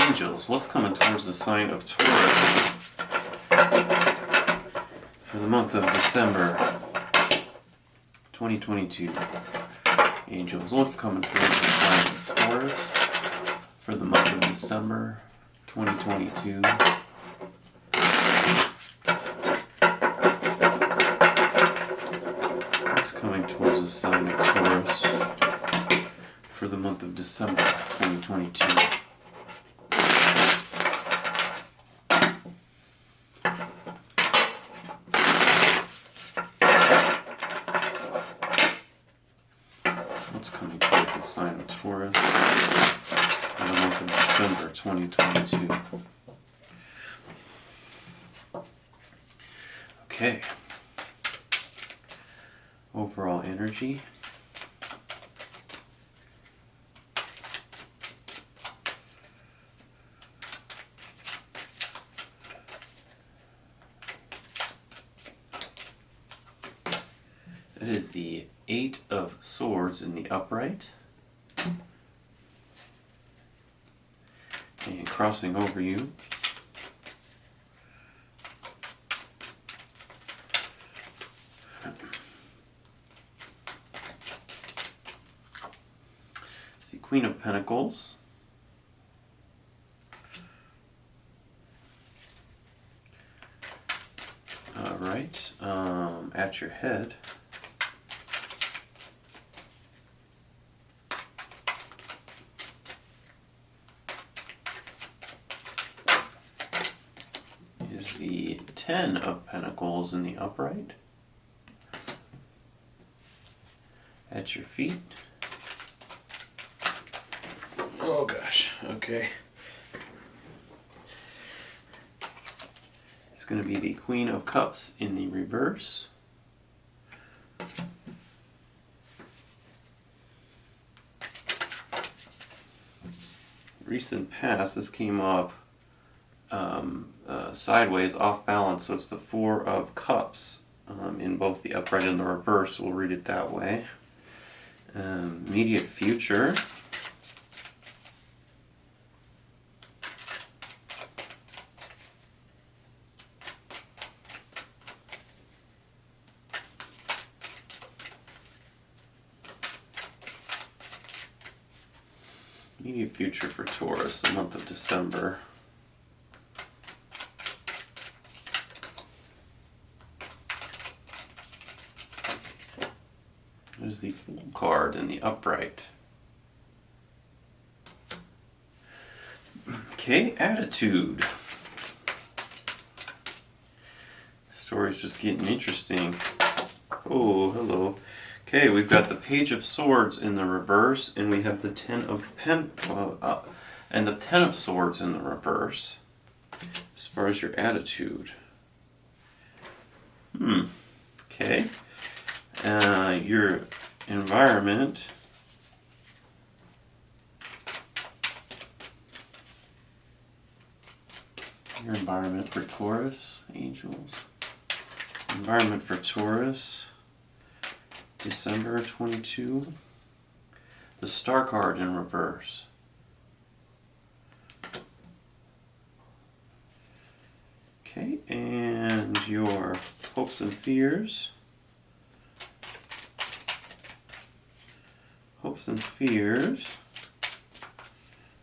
Angels, what's coming towards the sign of Taurus for the month of December 2022? Angels, what's coming towards the sign of Taurus for the month of December 2022? What's coming towards the sign of Taurus for the month of December 2022? What's coming towards the sign of Taurus for the month of December 2022? Okay. Overall energy. It is the Eight of Swords in the upright. And crossing over you. It's the Queen of Pentacles. Alright, at your head. Is the Ten of Pentacles in the upright. At your feet. Oh gosh, okay. It's going to be the Queen of Cups in the reverse. Recent past, this came up sideways, off balance, so it's the Four of Cups in both the upright and the reverse. We'll read it that way. Immediate future. Immediate future for Taurus, the month of December. There's the Fool card in the upright. Okay, attitude. The story's just getting interesting. Oh, hello. Okay, we've got the Page of Swords in the reverse, and we have the Ten of and the Ten of Swords in the reverse. As far as your attitude. Okay. Your environment. Your environment for Taurus, Angels. Environment for Taurus, December 22. The Star card in reverse. Okay, and your hopes and fears. Hopes and fears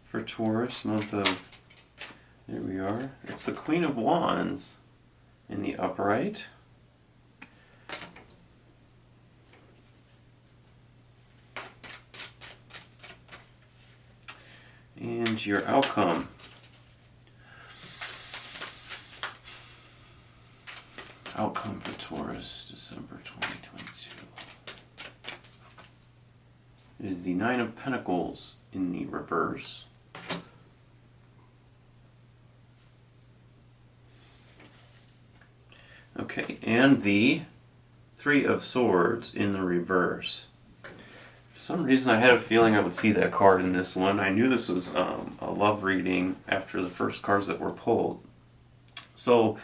for Taurus, month of, there we are. It's the Queen of Wands in the upright. And your outcome. Outcome for Taurus, December 2022. It is the Nine of Pentacles in the reverse. Okay, and the Three of Swords in the reverse. For some reason I had a feeling I would see that card in this one. I knew this was a love reading after the first cards that were pulled. So,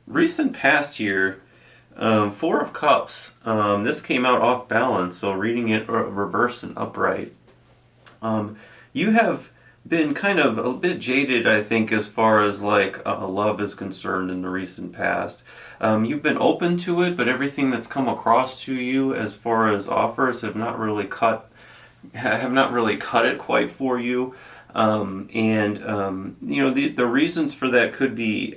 recent past here, Four of Cups. This came out off balance, so reading it reverse and upright. You have been kind of a bit jaded, I think, as far as like love is concerned in the recent past. You've been open to it, but everything that's come across to you as far as offers have not really cut it quite for you. You know, the reasons for that could be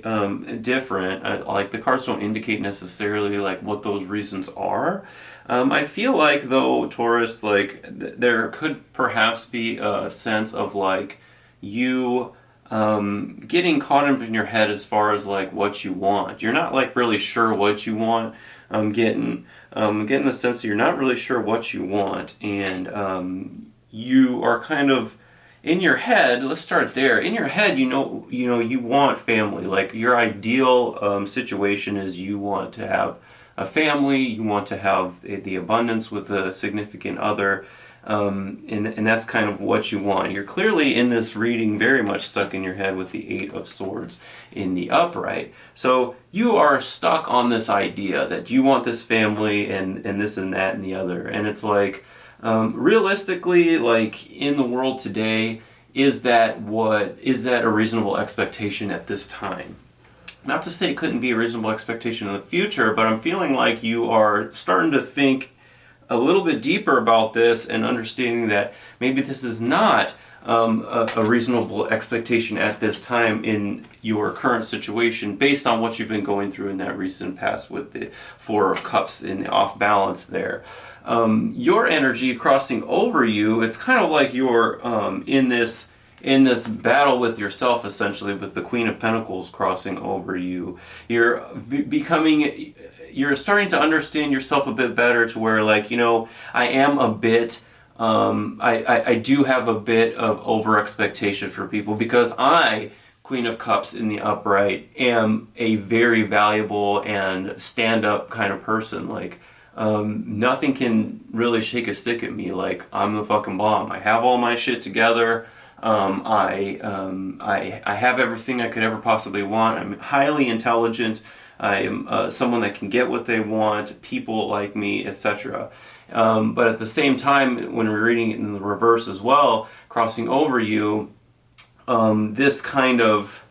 different. Like the cards don't indicate necessarily like what those reasons are. I feel like though, Taurus, like there could perhaps be a sense of like you getting caught up in your head as far as like what you want. You're not like really sure what you want. I'm getting the sense that you're not really sure what you want, and you are kind of in your head. Let's start there. In your head, you want family. Like your ideal situation is you want to have a family. You want to have the abundance with a significant other. And that's kind of what you want. You're clearly in this reading very much stuck in your head with the Eight of Swords in the upright. So you are stuck on this idea that you want this family and this and that and the other. And it's like, realistically, like in the world today, is that a reasonable expectation at this time? Not to say it couldn't be a reasonable expectation in the future, but I'm feeling like you are starting to think a little bit deeper about this and understanding that maybe this is not a reasonable expectation at this time in your current situation based on what you've been going through in that recent past with the Four of Cups in the off balance there. Your energy crossing over you, it's kind of like you're in this battle with yourself, essentially, with the Queen of Pentacles crossing over you. You're starting to understand yourself a bit better, to where, like, you know, I am a bit, I do have a bit of over expectation for people, because I, Queen of Cups in the upright, am a very valuable and stand-up kind of person. Like, nothing can really shake a stick at me. Like, I'm the fucking bomb. I have all my shit together. I have everything I could ever possibly want. I'm highly intelligent. I am someone that can get what they want. People like me, etc. But at the same time, when we're reading it in the reverse as well, crossing over you, this kind of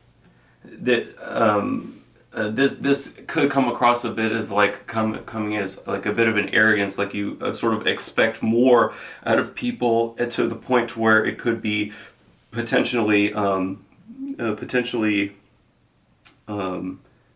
this could come across a bit as like coming as like a bit of an arrogance, like you sort of expect more out of people to the point to where it could be potentially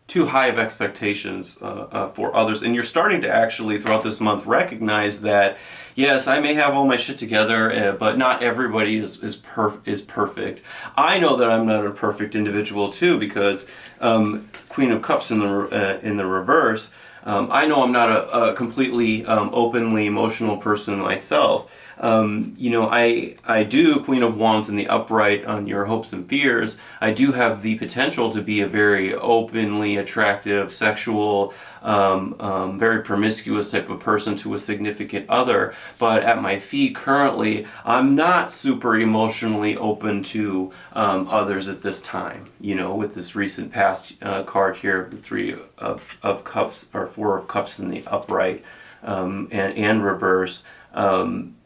too high of expectations for others. And you're starting to actually throughout this month recognize that yes, I may have all my shit together, but not everybody is perfect. I know that I'm not a perfect individual too, because Queen of Cups in the reverse. I know I'm not a completely openly emotional person myself. You know, I do, Queen of Wands in the upright on your hopes and fears. I do have the potential to be a very openly attractive, sexual, very promiscuous type of person to a significant other. But at my feet currently, I'm not super emotionally open to others at this time. You know, with this recent past card here of the Three of Cups, or Four of Cups in the upright and reverse.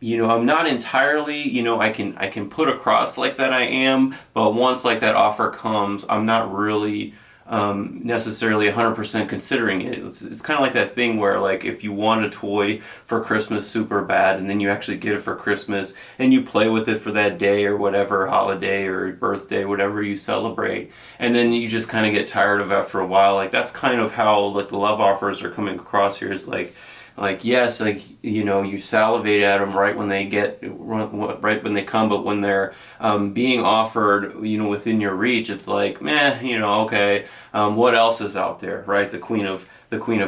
You know, I'm not entirely, you know, I can put across like that I am, but once like that offer comes, I'm not really necessarily 100% considering it. It's kind of like that thing where, like, if you want a toy for Christmas super bad and then you actually get it for Christmas and you play with it for that day or whatever, holiday or birthday, whatever you celebrate, and then you just kind of get tired of it after a while. Like, that's kind of how like the love offers are coming across here, is like yes, like, you know, you salivate at them right when they come, but when they're being offered, you know, within your reach, it's like, meh, you know, okay, what else is out there, right? The Queen of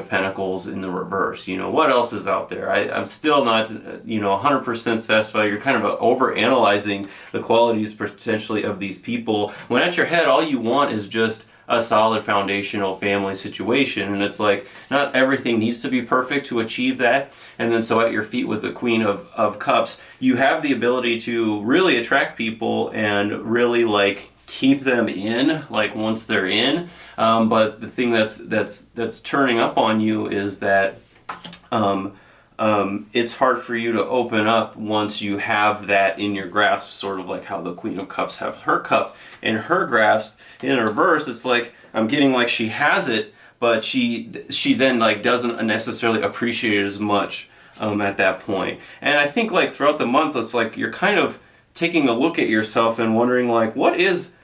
Pentacles in the reverse, you know, what else is out there? I'm still not, you know, 100% satisfied. You're kind of over analyzing the qualities potentially of these people, when at your head all you want is just a solid foundational family situation. And it's like, not everything needs to be perfect to achieve that. And then so at your feet with the Queen of Cups, you have the ability to really attract people and really like keep them in, like once they're in. But the thing that's turning up on you is that it's hard for you to open up once you have that in your grasp, sort of like how the Queen of Cups has her cup in her grasp. In reverse, it's like I'm getting like she has it, but she then like doesn't necessarily appreciate it as much at that point. And I think like throughout the month, it's like you're kind of taking a look at yourself and wondering like what is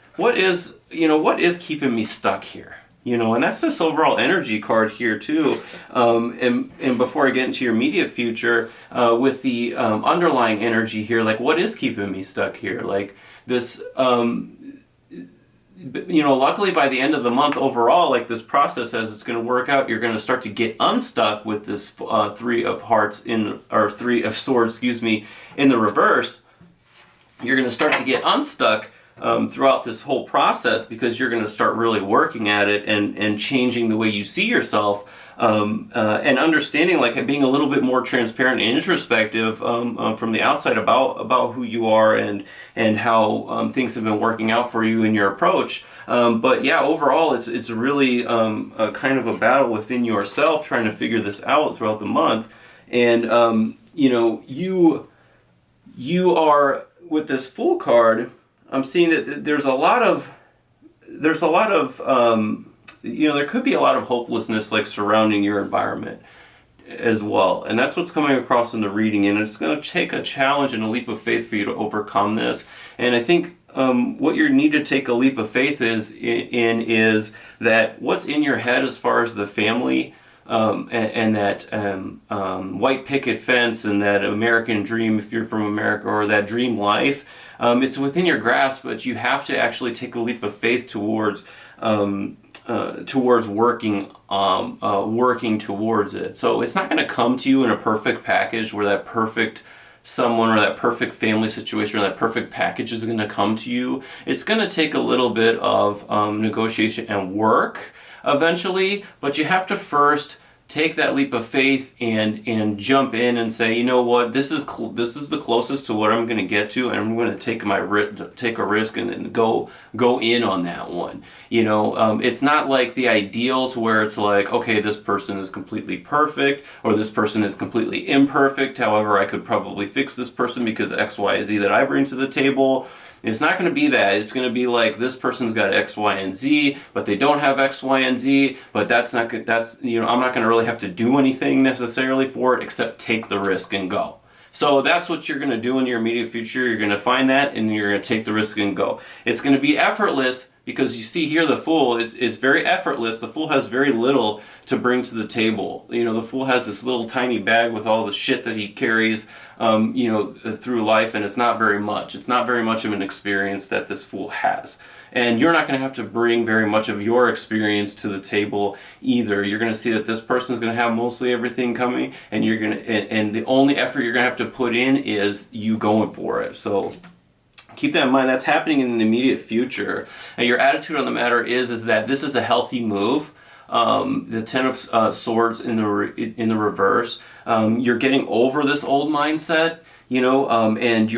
keeping me stuck here. And that's this overall energy card here too. And before I get into your immediate future, with the underlying energy here, like what is keeping me stuck here? Like this, luckily by the end of the month overall, like this process as it's going to work out, you're going to start to get unstuck with this Three of Swords, excuse me, in the reverse. You're going to start to get unstuck throughout this whole process, because you're going to start really working at it and changing the way you see yourself, and understanding, like being a little bit more transparent and introspective from the outside about who you are and how things have been working out for you in your approach. But yeah, overall, it's really a kind of a battle within yourself trying to figure this out throughout the month. And you are, with this Fool card, I'm seeing that there could be a lot of hopelessness like surrounding your environment as well. And that's what's coming across in the reading. And it's going to take a challenge and a leap of faith for you to overcome this. And I think what you need to take a leap of faith is that what's in your head as far as the family, and that white picket fence and that American dream, if you're from America, or that dream life, it's within your grasp, but you have to actually take a leap of faith towards working towards it. So it's not going to come to you in a perfect package where that perfect someone or that perfect family situation or that perfect package is going to come to you. It's going to take a little bit of negotiation and work eventually, but you have to first take that leap of faith and jump in and say, you know what, this is the closest to what I'm going to get to, and I'm going to take a risk and go in on that one. It's not like the ideal to where it's like, okay, this person is completely perfect or this person is completely imperfect. However, I could probably fix this person because X, Y, Z that I bring to the table. It's not going to be that. It's going to be like this person's got X, Y, and Z, but they don't have X, Y, and Z. But I'm not going to really have to do anything necessarily for it except take the risk and go. So that's what you're going to do in your immediate future. You're going to find that and you're going to take the risk and go. It's going to be effortless, because you see here the Fool is very effortless. The Fool has very little to bring to the table. The Fool has this little tiny bag with all the shit that he carries through life, and it's not very much. It's not very much of an experience that this Fool has. And you're not going to have to bring very much of your experience to the table either. You're going to see that this person is going to have mostly everything coming, and and the only effort you're going to have to put in is you going for it. So keep that in mind. That's happening in the immediate future. And your attitude on the matter is that this is a healthy move. The Ten of Swords in the reverse. You're getting over this old mindset, and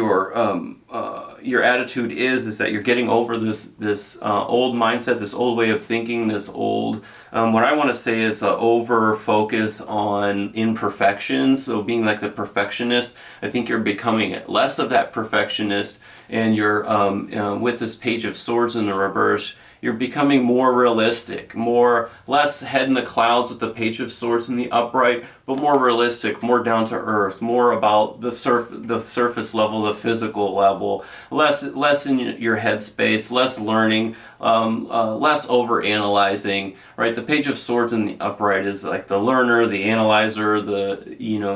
your attitude is that you're getting over this old mindset, this old way of thinking, this old what I want to say is over focus on imperfections. So being like the perfectionist, I think you're becoming less of that perfectionist, and you're with this Page of Swords in the reverse, you're becoming more realistic, less head in the clouds with the Page of Swords in the upright, but more realistic, more down to earth, more about the surface level, the physical level, less in your head space, less learning, less over analyzing, right? The Page of Swords in the upright is like the learner, the analyzer,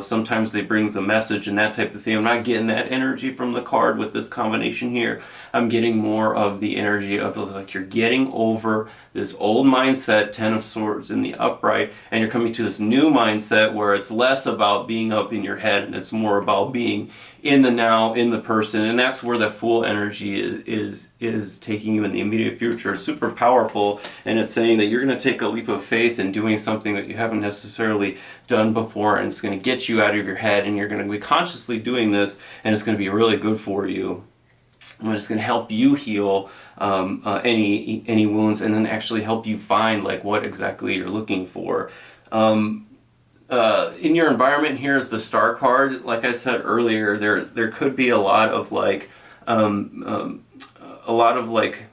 sometimes they bring the message and that type of thing. I'm not getting that energy from the card with this combination here. I'm getting more of the energy of like you're getting over this old mindset, Ten of Swords in the upright, and you're coming to this new mindset where it's less about being up in your head and it's more about being in the now, in the person. And that's where the Fool energy is taking you in the immediate future. It's super powerful, and it's saying that you're going to take a leap of faith in doing something that you haven't necessarily done before, and it's going to get you out of your head, and you're going to be consciously doing this, and it's going to be really good for you. And it's going to help you heal any wounds, and then actually help you find like what exactly you're looking for. in your environment, here is the star card. Like I said earlier, there could be a lot of like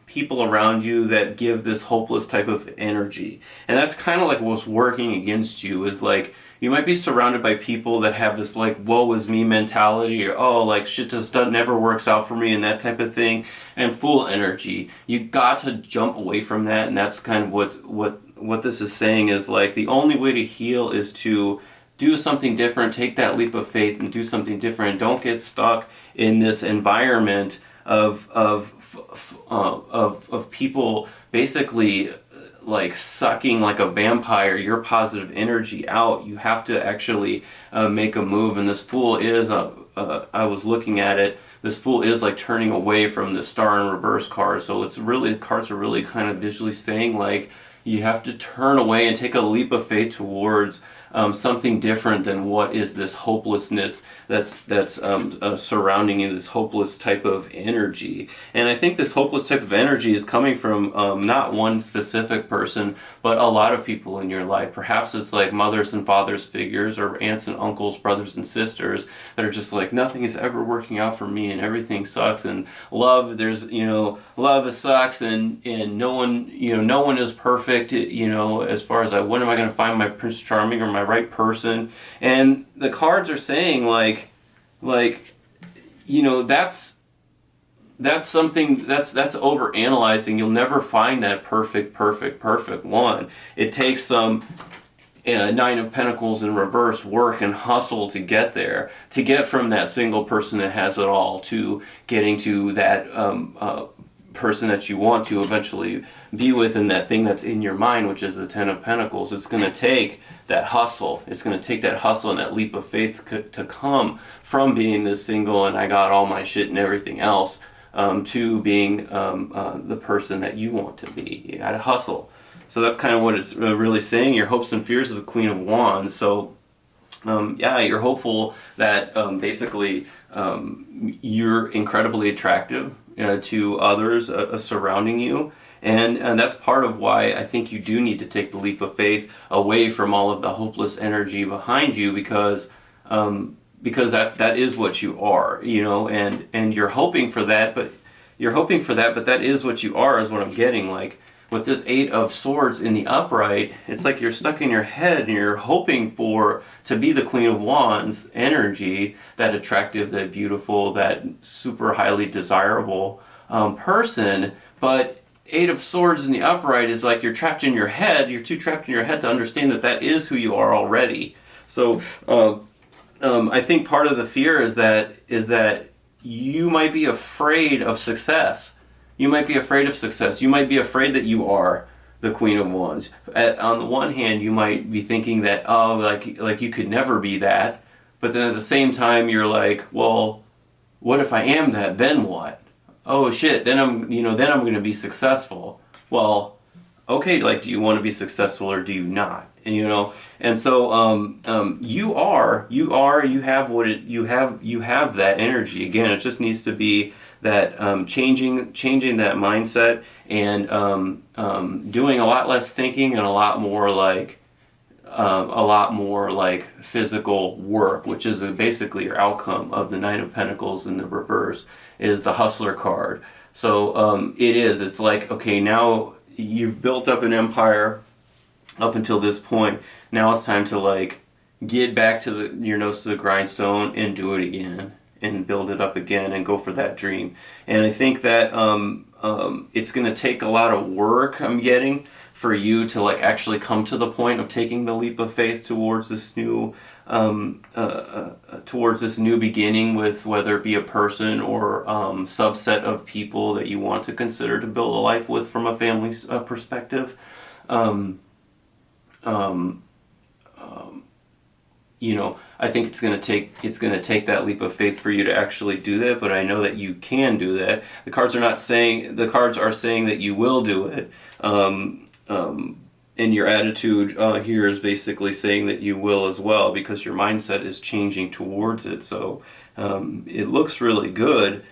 people around you that give this hopeless type of energy, and that's kind of like what's working against you. Is like you might be surrounded by people that have this like woe is me mentality, or oh, like shit just never works out for me, and that type of thing, and fool energy. You got to jump away from that, and that's kind of what this is saying is like the only way to heal is to do something different, take that leap of faith and do something different. Don't get stuck in this environment of people basically like sucking like a vampire your positive energy out. You have to actually make a move, and this fool is I was looking at it, this fool is like turning away from the star in reverse card. So it's really, the cards are really kind of visually saying like you have to turn away and take a leap of faith towards something different than what is this hopelessness that's surrounding you, this hopeless type of energy. And I think this hopeless type of energy is coming from not one specific person, but a lot of people in your life. Perhaps it's like mothers and fathers figures, or aunts and uncles, brothers and sisters that are just like, nothing is ever working out for me and everything sucks, and love, love sucks, and no one is perfect, as far as when am I going to find my Prince Charming or my right person. And the cards are saying that's something that's over analyzing. You'll never find that perfect one. It takes some Nine of Pentacles in reverse work and hustle to get there, to get from that single person that has it all to getting to that person that you want to eventually be with, and that thing that's in your mind, which is the Ten of Pentacles. It's going to take that hustle. It's going to take that hustle and that leap of faith to come from being this single and I got all my shit and everything else to being the person that you want to be. You got to hustle. So that's kind of what it's really saying. Your hopes and fears is the Queen of Wands. So you're hopeful that basically you're incredibly attractive to others surrounding you, and that's part of why I think you do need to take the leap of faith away from all of the hopeless energy behind you, because that is what you are, and you're hoping for that, but that is what you are, is what I'm getting. Like with this Eight of Swords in the upright, it's like you're stuck in your head and you're hoping to be the Queen of Wands energy, that attractive, that beautiful, that super highly desirable person. But Eight of Swords in the upright is like you're trapped in your head. You're too trapped in your head to understand that is who you are already. So I think part of the fear is that you might be afraid of success. You might be afraid of success. You might be afraid that you are the Queen of Wands. On the one hand, you might be thinking that, like you could never be that. But then at the same time, you're like, well, what if I am that? Then what? Oh shit! Then I'm going to be successful. Well, okay. Like, do you want to be successful or do you not? And so you have that energy. Again, it just needs to be that changing that mindset, and doing a lot less thinking and a lot more like physical work, which is basically your outcome of the Nine of Pentacles in the reverse is the Hustler card. So it's like, okay, now you've built up an empire up until this point. Now it's time to like get back to your nose to the grindstone and do it again, and build it up again, and go for that dream. And I think that it's going to take a lot of work, I'm getting, for you to like actually come to the point of taking the leap of faith towards this new beginning, with whether it be a person or subset of people that you want to consider to build a life with from a family perspective. I think it's going to take that leap of faith for you to actually do that, but I know that you can do that. The cards are saying that you will do it. And your attitude here is basically saying that you will as well, because your mindset is changing towards it. So it looks really good.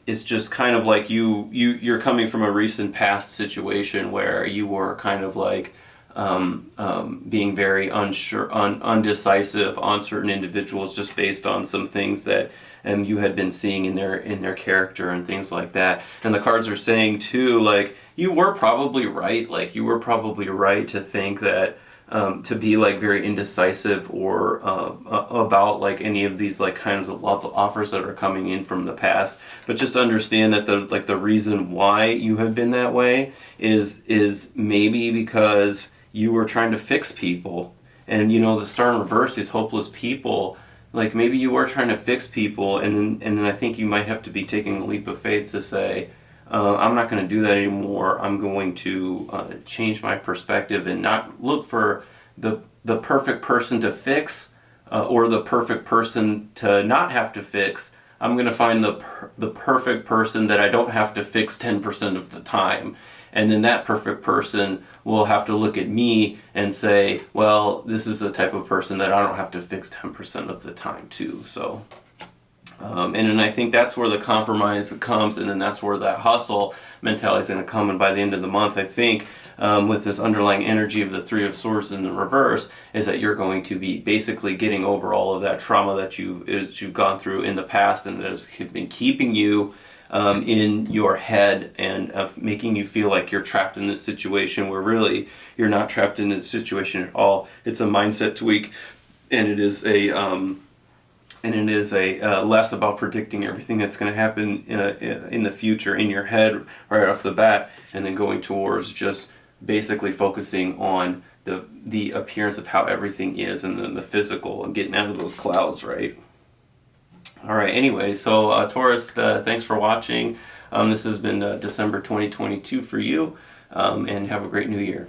It's just kind of like you're coming from a recent past situation where you were kind of like being very unsure, undecisive on certain individuals, just based on some things that you had been seeing in their character and things like that. And the cards are saying too, like, you were probably right. Like, you were probably right to think that to be like very indecisive or about like any of these like kinds of love offers that are coming in from the past. But just understand that the reason why you have been that way is maybe because you were trying to fix people. And you know, the star in reverse, these hopeless people, like maybe you were trying to fix people, and then I think you might have to be taking a leap of faith to say, I'm not going to do that anymore. I'm going to change my perspective and not look for the perfect person to fix or the perfect person to not have to fix. I'm going to find the perfect person that I don't have to fix 10% of the time. And then that perfect person will have to look at me and say, well, this is the type of person that I don't have to fix 10% of the time too. So, and then I think that's where the compromise comes, and then that's where that hustle mentality is going to come. And by the end of the month, I think with this underlying energy of the Three of Swords in the reverse, is that you're going to be basically getting over all of that trauma that you've gone through in the past, and that has been keeping you in your head and making you feel like you're trapped in this situation, where really you're not trapped in this situation at all. It's a mindset tweak, and it is a less about predicting everything that's going to happen in the future in your head right off the bat, and then going towards just basically focusing on the appearance of how everything is, and then the physical, and getting out of those clouds, right? All right, anyway, so Taurus, thanks for watching. This has been December 2022 for you, and have a great new year.